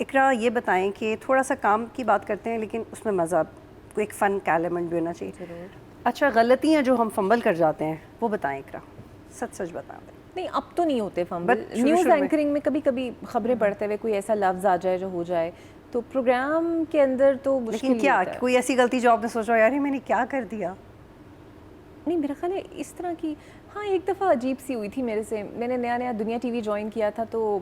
اقرا یہ بتائیں کہ تھوڑا سا کام کی بات کرتے ہیں لیکن اس میں مزہ کو ایک فن کا ایلیمنٹ بھی ہونا چاہیے. اچھا غلطیاں جو ہم فمبل کر جاتے ہیں وہ بتائیں اقرا, سچ سچ بتائیں. نہیں اب تو نہیں ہوتے فمبل. نیوز اینکرنگ میں کبھی کبھی خبریں پڑھتے ہوئے کوئی ایسا لفظ آ جائے جو ہو جائے تو پروگرام کے اندر تو لیکن کیا کوئی ایسی غلطی جو آپ نے سوچا یار میں نے کیا کر دیا؟ نہیں میرا خیال ہے اس طرح کی ہاں ایک دفعہ عجیب سی ہوئی تھی میرے سے. میں نے نیا دنیا ٹی وی جوائن کیا تھا تو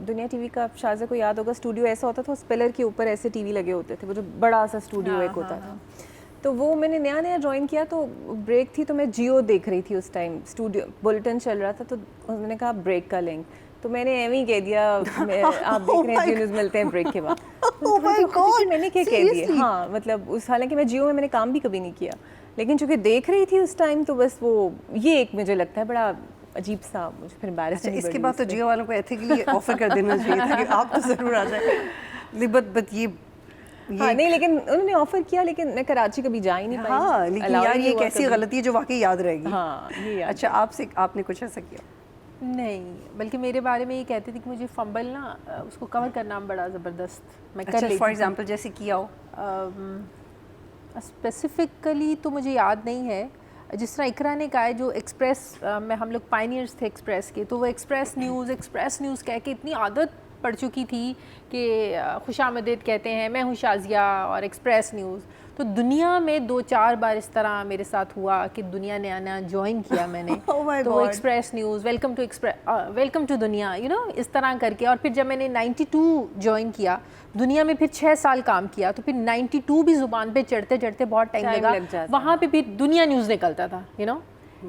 دنیا ٹی وی کا شاہزہ کو یاد ہوگا اسٹوڈیو ایسا ہوتا تھا اس پلر کے اوپر ایسے ٹی وی لگے ہوتے تھے, وہ جو بڑا سا اسٹوڈیو ایک ہوتا تھا. تو وہ میں نے نیا جوائن کیا تو بریک تھی تو میں جیو دیکھ رہی تھی اس ٹائم, اسٹوڈیو بلٹن چل رہا تھا تو انہوں نے کہا بریک کا لنک, تو میں نے ایویں ہی کہہ دیا آپ دیکھ رہے ہیں جیو نیوز ملتے ہیں بریک کے بعد. میں نے کیا کہہ دیا, ہاں مطلب اس حالانکہ میں جیو میں نے کام بھی کبھی نہیں کیا لیکن چونکہ دیکھ رہی تھی اس ٹائم تو بس وہ یہ ایک مجھے لگتا ہے بڑا عجیب سا مجھے پھر امبیرسنگ. اس کے بعد تو جیو والوں کو ایتھیکلی آفر کر دینا چاہیے تھا کہ آپ تو ضرور آ جائیں. بٹ یہ ہاں نہیں لیکن انہوں نے آفر کیا لیکن میں کراچی کبھی جا ہی نہیں پائی. ہاں لیکن یار یہ ایک ایسی غلطی ہے جو واقعی یاد رہے گی. ہاں یہ اچھا آپ نے کچھ ایسا کیا؟ نہیں, بلکہ میرے بارے میں یہ کہتے تھے کہ مجھے فمبل نا اس کو کور کرنا بڑا زبردست میں کر لیتی. فار ایگزامپل جیسے کیا ہو اسپیسیفکلی تو مجھے یاد نہیں ہے. جس طرح اقرا نے کہا ہے جو ایکسپریس میں ہم لوگ پائنیئرس تھے ایکسپریس کے, تو وہ ایکسپریس نیوز کہہ کے اتنی عادت پڑ چکی تھی کہ خوش آمدید کہتے ہیں, میں ہوں شازیہ اور ایکسپریس نیوز. تو دنیا میں 2-4 بار اس طرح میرے ساتھ ہوا کہ دنیا نیا جوائن کیا میں نے تو ایکسپریس نیوز ویلکم ٹو دنیا اس طرح کر کے. اور پھر جب میں نے 92 جوائن کیا دنیا میں پھر 6 سال کام کیا تو پھر 92 بھی زبان پہ چڑھتے بہت ٹائم لگا. وہاں پہ پھر دنیا نیوز نکلتا تھا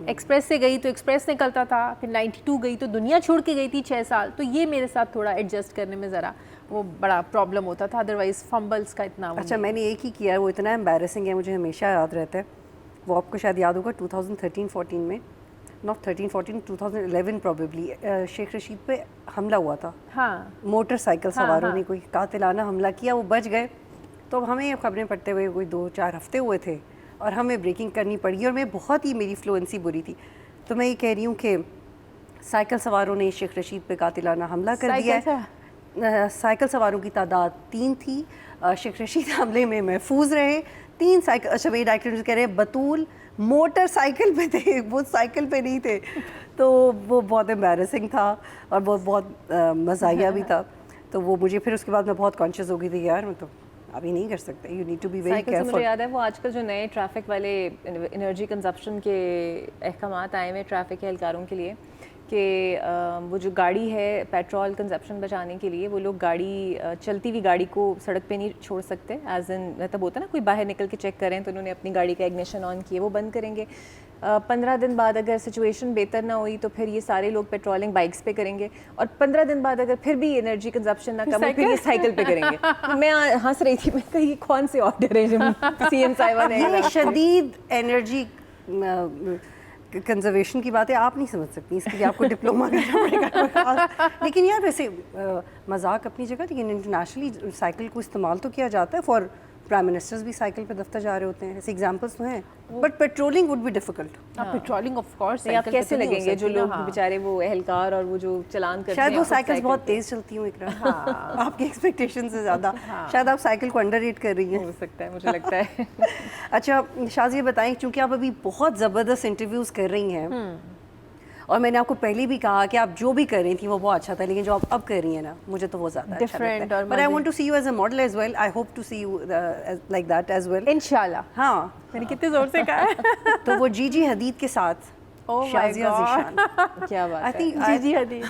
ایکسپریس سے گئی تو ایکسپریس نکلتا تھا, پھر 92 گئی تو دنیا چھوڑ کے گئی تھی 6 سال. تو یہ میرے ساتھ تھوڑا ایڈجسٹ کرنے میں ذرا وہ بڑا پرابلم ہوتا تھا, ادروائز فمبلس کا اتنا. اچھا میں نے ایک ہی کیا ہے وہ اتنا امبیرسنگ ہے مجھے ہمیشہ یاد رہتا ہے. وہ آپ کو شاید یاد ہوگا 2013-14 میں, ناٹ 13-14 2011 پروبیبلی, شیخ رشید پہ حملہ ہوا تھا. ہاں موٹر سائیکل سواروں نے کوئی قاتلانہ حملہ کیا, وہ بچ گئے. تو ہمیں یہ خبریں پڑھتے ہوئے کوئی 2-4 ہفتے ہوئے تھے اور ہمیں بریکنگ کرنی پڑی اور میں بہت ہی میری فلوئنسی بری تھی. تو میں یہ کہہ رہی ہوں کہ سائیکل سواروں نے شیخ رشید پہ قاتلانہ حملہ کر دیا ہے. سائیکل سواروں کی تعداد 3 تھی. شیخ رشید حملے میں محفوظ رہے. 3 سائیکل, اچھا میری ڈائریکٹر کہہ رہے ہیں بطول موٹر سائیکل پہ تھے, وہ سائیکل پہ نہیں تھے. تو وہ بہت امبیرسنگ تھا اور وہ بہت مزاحیہ بھی تھا. تو وہ مجھے پھر اس کے بعد میں بہت کانشیس ہو گئی تھی یار میں تو ابھی نہیں کر سکتے, you need to be very careful. مجھے یاد ہے وہ آج کل جو نئے ٹریفک والے انرجی کنزپشن کے احکامات آئے ہوئے ٹریفک کے اہلکاروں کے لیے کہ وہ جو گاڑی ہے پیٹرول کنزپشن بچانے کے لیے وہ لوگ گاڑی چلتی ہوئی گاڑی کو سڑک پہ نہیں چھوڑ سکتے. ایز ان مطلب ہوتا ہے نا کوئی باہر نکل کے چیک کریں تو انہوں نے اپنی گاڑی کا اگنیشن آن کیے, وہ بند کریں گے. 15 دن بعد اگر سچویشن بہتر نہ ہوئی تو پھر یہ سارے لوگ پیٹرولنگ بائکس پہ کریں گے, اور 15 دن بعد اگر پھر بھی انرجی کنزپشن نہ کم ہو پھر یہ سائیکل پہ کریں گے. میں ہنس رہی تھی, میں کہا یہ کون سے آرڈر ہے جو سی ایم صاحبہ نے. یہ شدید انرجی کنزرویشن کی بات ہے, آپ نہیں سمجھ سکتی, اس کے لیے آپ کو ڈپلوما کرنا پڑے گا. لیکن یار ویسے مذاق اپنی جگہ, لیکن انٹرنیشنلی سائیکل کو استعمال تو کیا جاتا ہے. فار پرائم منسٹرز بھی سائیکل پہ دفتر جا رہے ہوتے ہیں, ایسے ایگزامپلس تو ہیں. But patrolling would be difficult. Patrolling of course آپ کیسے لگیں گے جو لوگ بیچارے وہ اہلکار اور وہ جو چلان کرتے ہیں, شاید وہ سائیکلز بہت تیز چلتی ہوں اقرا, آپ کی ایکسپیکٹیشن سے زیادہ. شاید آپ سائیکل کو انڈر ریٹ کر رہی ہیں. ہو سکتا ہے, مجھے لگتا ہے. اچھا شازیہ بتائیں, چونکہ آپ ابھی بہت زبردست انٹرویوز کر رہی ہیں اور میں نے آپ کو پہلے بھی کہا کہ آپ جو بھی کر رہی تھیں وہ بہت اچھا تھا, لیکن جو آپ اب کر رہی ہیں نا مجھے تو وہ زیادہ اچھا لگتا ہے. But I want to see you as a model as well. I hope to see you like that as well انشاءاللہ. ہاں میں نے کتنے زور سے کہا ہے. تو وہ جی جی حدید کے ساتھ شازیہ ذیشان. کیا بات ہے. I think G G حدید.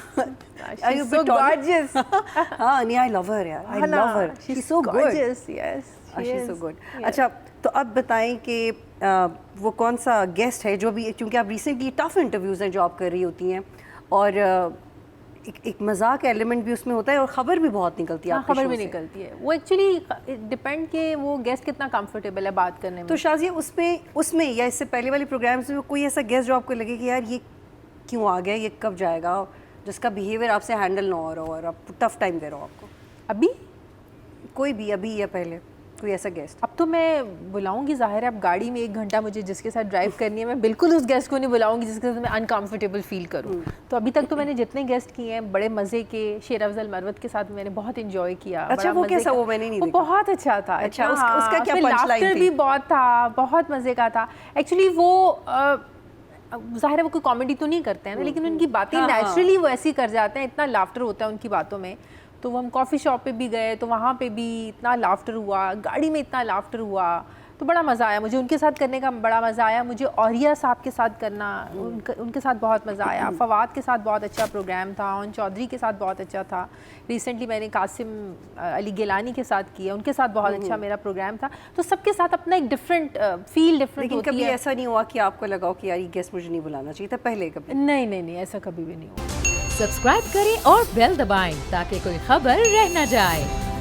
She's so gorgeous. ہاں نہیں, I love her yaar. I love her. She's so good. Yes. She's so good. اچھا تو اب بتائیں کہ وہ کون سا گیسٹ ہے جو بھی, چونکہ آپ ریسنٹلی ٹف انٹرویوز ہیں جو آپ کر رہی ہوتی ہیں اور ایک مذاق ایلیمنٹ بھی اس میں ہوتا ہے اور خبر بھی بہت نکلتی ہے. خبر بھی نکلتی ہے. وہ ایکچولی ڈپینڈ کہ وہ گیسٹ کتنا کمفرٹیبل ہے بات کرنے میں. تو شازیہ اس میں یا اس سے پہلے والے پروگرامس میں کوئی ایسا گیسٹ جو آپ کو لگے کہ یار یہ کیوں آ گیا, یہ کب جائے گا, جس کا بیہیویئر آپ سے ہینڈل نہ ہو رہا ہو اور آپ ٹف ٹائم دے رہا ہو آپ کو؟ ابھی کوئی بھی, ابھی یا پہلے کوئی ایسا گیسٹ؟ اب تو میں بلاؤں گی، ظاہر ہے اب گاڑی میں 1 گھنٹہ مجھے جس کے ساتھ ڈرائیو کرنی ہے، میں بالکل اس گیسٹ کو نہیں بلاؤں گی جس کے ساتھ میں انکمفرٹیبل فیل کروں. تو ابھی تک تو میں نے جتنے گیسٹ کیے ہیں بڑے مزے کے. شیر افضل مروت کے ساتھ میں نے بہت انجوائے کیا. اچھا وہ کیسا؟ وہ میں نے نہیں دیکھا. وہ بہت اچھا تھا. اچھا اس کا کیا پنچ لائن تھی؟ بھی بہت تھا، بہت مزے کا تھا. ایکچولی وہ ظاہر ہے وہ کوئی کامیڈی تو نہیں کرتے ہیں نا، لیکن ان کی باتیں نیچرلی وہ ایسی کر جاتے ہیں، اتنا لافٹر ہوتا ہے ان کی باتوں میں. تو وہ ہم کافی شاپ پہ بھی گئے تو وہاں پہ بھی اتنا لافٹر ہوا، گاڑی میں اتنا لافٹر ہوا، تو بڑا مزہ آیا مجھے. ان کے ساتھ کرنے کا بڑا مزہ آیا مجھے. اوریہ صاحب کے ساتھ کرنا، ان کے ساتھ بہت مزہ آیا. فواد کے ساتھ بہت اچھا پروگرام تھا. اون چودھری کے ساتھ بہت اچھا تھا. ریسنٹلی میں نے قاسم علی گیلانی کے ساتھ کیا، ان کے ساتھ بہت اچھا میرا پروگرام تھا. تو سب کے ساتھ اپنا ایک ڈفرینٹ فیل ڈفرینٹ ہوتی ہے. لیکن کبھی ایسا نہیں ہوا کہ آپ کو لگا کہ یار یہ گیسٹ مجھے نہیں بلانا چاہیے تھا پہلے کبھی؟ نہیں ایسا کبھی بھی نہیں ہوا. سبسکرائب کریں اور بیل دبائیں تاکہ کوئی خبر رہ نہ جائے.